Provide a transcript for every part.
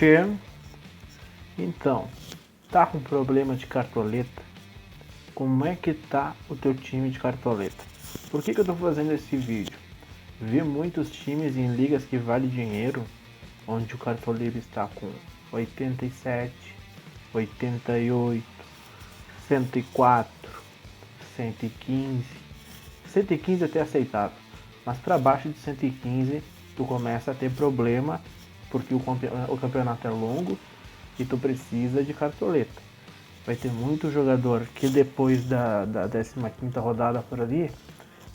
Tchê. Então, tá com problema de cartoleta? Como é que tá o teu time de cartoleta? Por que eu tô fazendo esse vídeo? Vi muitos times em ligas que vale dinheiro, onde o cartoleiro está com 87, 88, 104, 115. 115 até aceitável, mas para baixo de 115 tu começa a ter problema, porque o campeonato é longo e tu precisa de cartoleta. Vai ter muito jogador que depois da 15ª rodada por ali,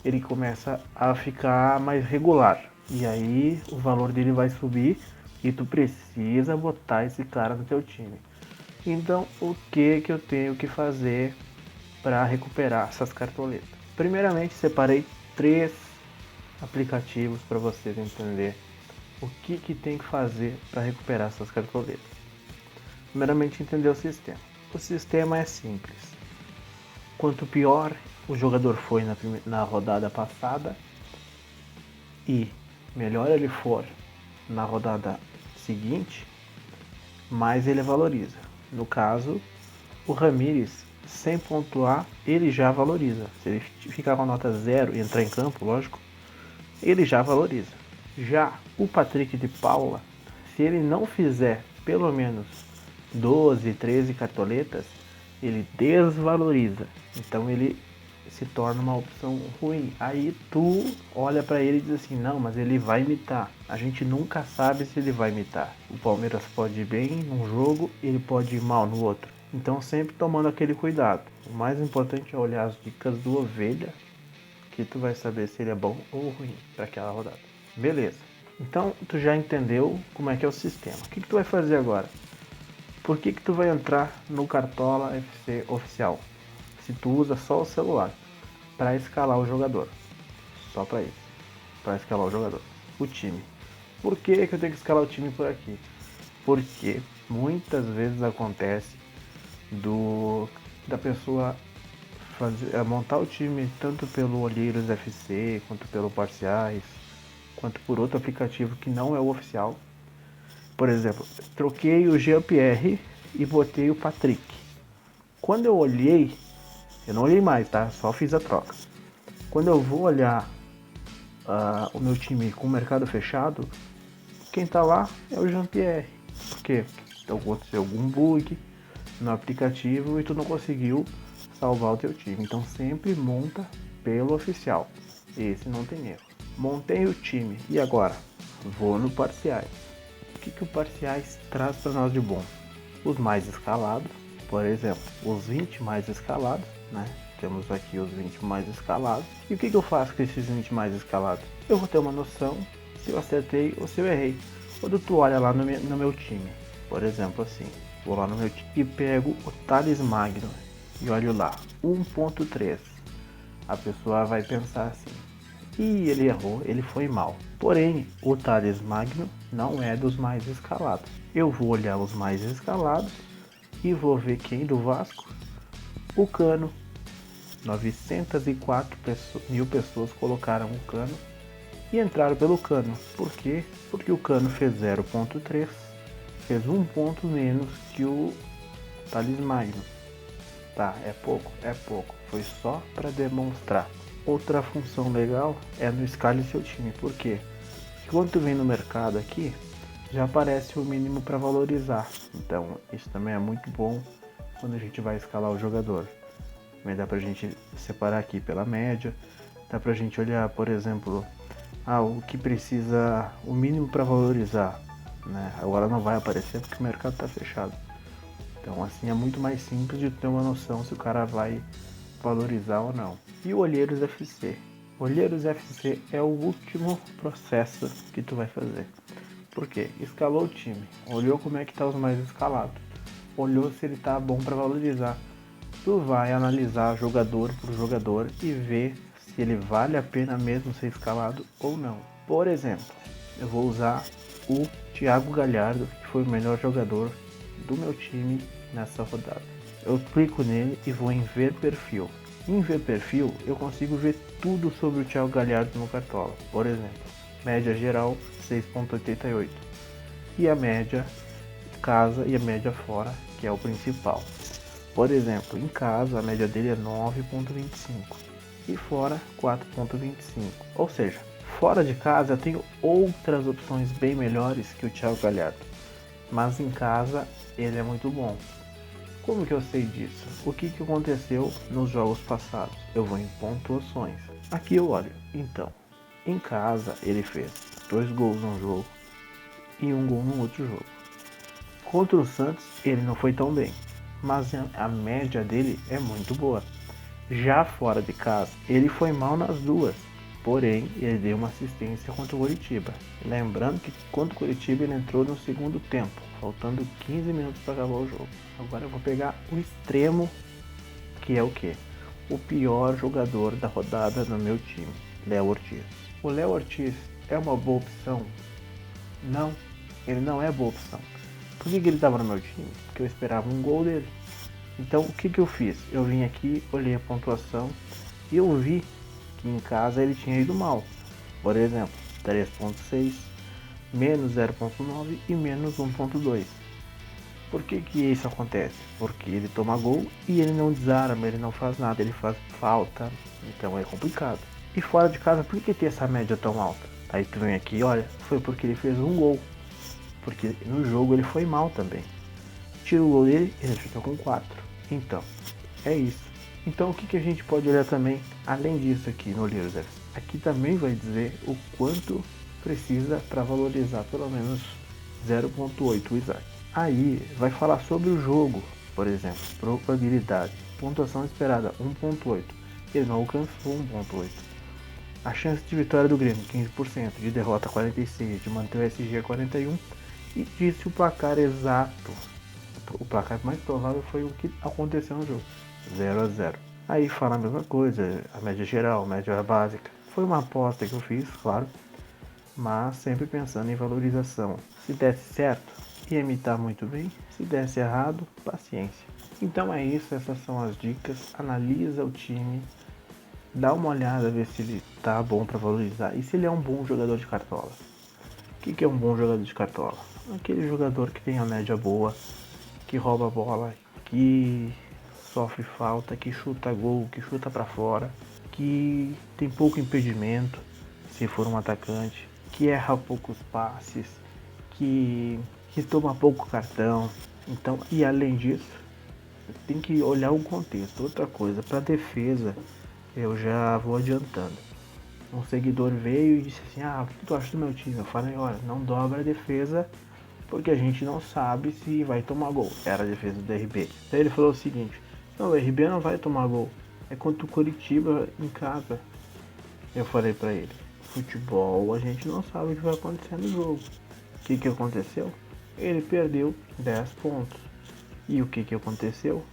ele começa a ficar mais regular. E aí o valor dele vai subir e tu precisa botar esse cara no teu time. Então o que eu tenho que fazer para recuperar essas cartoletas? Primeiramente separei 3 aplicativos para vocês entenderem o que tem que fazer para recuperar essas cartoletas. Primeiramente entender o sistema. O sistema é simples. Quanto pior o jogador foi na rodada passada e melhor ele for na rodada seguinte, mais ele valoriza. No caso, o Ramires, sem pontuar, ele já valoriza. Se ele ficar com a nota 0 e entrar em campo, lógico, ele já valoriza. Já o Patrick de Paula, se ele não fizer pelo menos 12, 13 cartoletas, ele desvaloriza. Então ele se torna uma opção ruim. Aí tu olha para ele e diz assim, não, mas ele vai imitar. A gente nunca sabe se ele vai imitar. O Palmeiras pode ir bem num jogo, ele pode ir mal no outro. Então sempre tomando aquele cuidado. O mais importante é olhar as dicas do Ovelha, que tu vai saber se ele é bom ou ruim para aquela rodada. Beleza. Então tu já entendeu como é que é o sistema. O que tu vai fazer agora? Por que tu vai entrar no Cartola FC oficial? Se tu usa só o celular para escalar o jogador. Só para isso. Para escalar o jogador. O time. Por que eu tenho que escalar o time por aqui? Porque muitas vezes acontece da pessoa montar o time tanto pelo Olheiros FC, quanto pelo Parciais, quanto por outro aplicativo que não é o oficial. Por exemplo, troquei o Jean-Pierre e botei o Patrick. Quando eu olhei, eu não olhei mais, tá? Só fiz a troca. Quando eu vou olhar o meu time com o mercado fechado, quem tá lá é o Jean-Pierre. Por quê? Então aconteceu algum bug no aplicativo e tu não conseguiu salvar o teu time. Então sempre monta pelo oficial. Esse não tem erro. Montei o time e agora vou no Parciais. O que o Parciais traz para nós de bom? Os mais escalados, por exemplo, os 20 mais escalados, né? Temos aqui os 20 mais escalados. E o que eu faço com esses 20 mais escalados? Eu vou ter uma noção se eu acertei ou se eu errei. Quando tu olha lá no meu time, por exemplo assim, vou lá no meu time e pego o Thales Magno e olho lá, 1.3. A pessoa vai pensar assim, ele errou, ele foi mal. Porém, o Thales Magno não é dos mais escalados. Eu vou olhar os mais escalados e vou ver quem do Vasco? O Cano. 904 mil pessoas colocaram o Cano e entraram pelo Cano. Por quê? Porque o Cano fez 0.3, fez 1 ponto menos que o Thales Magno. Tá, é pouco? É pouco. Foi só para demonstrar. Outra função legal é no escale seu time. Por quê? Porque quando tu vem no mercado aqui, já aparece o mínimo para valorizar. Então isso também é muito bom quando a gente vai escalar o jogador. Também dá pra gente separar aqui pela média. Dá pra gente olhar, por exemplo, o que precisa, o mínimo para valorizar, né? Agora não vai aparecer porque o mercado está fechado. Então assim é muito mais simples de ter uma noção se o cara vai valorizar ou não. E o Olheiros FC. Olheiros FC é o último processo que tu vai fazer. Por quê? Escalou o time, olhou como é que tá os mais escalados, olhou se ele tá bom para valorizar. Tu vai analisar jogador por jogador e ver se ele vale a pena mesmo ser escalado ou não. Por exemplo, eu vou usar o Thiago Galhardo, que foi o melhor jogador do meu time nessa rodada. Eu clico nele e vou em ver perfil. Em ver perfil, eu consigo ver tudo sobre o Thiago Galhardo no Cartola. Por exemplo, média geral 6.88 e a média casa e a média fora, que é o principal. Por exemplo, em casa a média dele é 9,25 e fora 4,25. Ou seja, fora de casa eu tenho outras opções bem melhores que o Thiago Galhardo, mas em casa ele é muito bom. Como que eu sei disso? O que aconteceu nos jogos passados? Eu vou em pontuações. Aqui eu olho. Então, em casa ele fez 2 gols num jogo e 1 gol no outro jogo. Contra o Santos ele não foi tão bem, mas a média dele é muito boa. Já fora de casa ele foi mal nas duas, porém ele deu uma assistência contra o Coritiba. Lembrando que contra o Coritiba ele entrou no segundo tempo, faltando 15 minutos para acabar o jogo. Agora eu vou pegar o extremo, que é o que? O pior jogador da rodada no meu time, Léo Ortiz. O Léo Ortiz é uma boa opção? Não, ele não é boa opção. Por que ele estava no meu time? Porque eu esperava um gol dele. Então o que eu fiz? Eu vim aqui, olhei a pontuação e eu vi que em casa ele tinha ido mal. Por exemplo, 3,6, menos 0,9 e menos 1,2. Por que isso acontece? Porque ele toma gol e ele não desarma, ele não faz nada, ele faz falta, então é complicado. E fora de casa, por que tem essa média tão alta? Aí tu vem aqui, olha, foi porque ele fez um gol, porque no jogo ele foi mal também. Tira o gol dele, ele fica com 4. Então, é isso. Então o que a gente pode olhar também, além disso aqui no Losers? Aqui também vai dizer o quanto precisa para valorizar pelo menos 0,8 o Isaac. Aí vai falar sobre o jogo, por exemplo, probabilidade, pontuação esperada 1,8. Ele não alcançou 1,8. A chance de vitória do Grêmio 15%, de derrota 46%, de manter o SG 41% e disse o placar exato. O placar mais provável foi o que aconteceu no jogo, 0-0. Aí fala a mesma coisa, a média geral, a média básica. Foi uma aposta que eu fiz, claro, mas sempre pensando em valorização. Se desse certo, ia imitar muito bem. Se desse errado, paciência. Então é isso, essas são as dicas. Analisa o time, dá uma olhada, ver se ele tá bom para valorizar e se ele é um bom jogador de cartola. O que é um bom jogador de cartola? Aquele jogador que tem a média boa, que rouba a bola, que sofre falta, que chuta gol, que chuta para fora, que tem pouco impedimento, se for um atacante, que erra poucos passes, que toma pouco cartão. Então, e além disso, tem que olhar o contexto. Outra coisa, para defesa, eu já vou adiantando. Um seguidor veio e disse assim: o que tu acha do meu time? Eu falei: olha, não dobra a defesa, porque a gente não sabe se vai tomar gol. Era a defesa do RB. Daí ele falou o seguinte: não, o RB não vai tomar gol, é contra o Coritiba em casa. Eu falei pra ele: futebol, a gente não sabe o que vai acontecer no jogo. O que aconteceu? Ele perdeu 10 pontos. E o que aconteceu?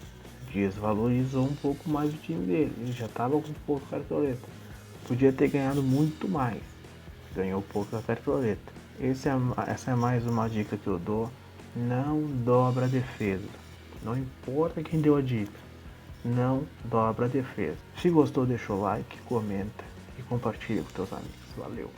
Desvalorizou um pouco mais o time dele. Ele já estava com pouco cartoleta. Podia ter ganhado muito mais. Ganhou pouco cartoleta. Essa é mais uma dica que eu dou. Não dobra a defesa. Não importa quem deu a dica. Não dobra a defesa. Se gostou, deixa o like, comenta e compartilha com seus amigos. Valeu!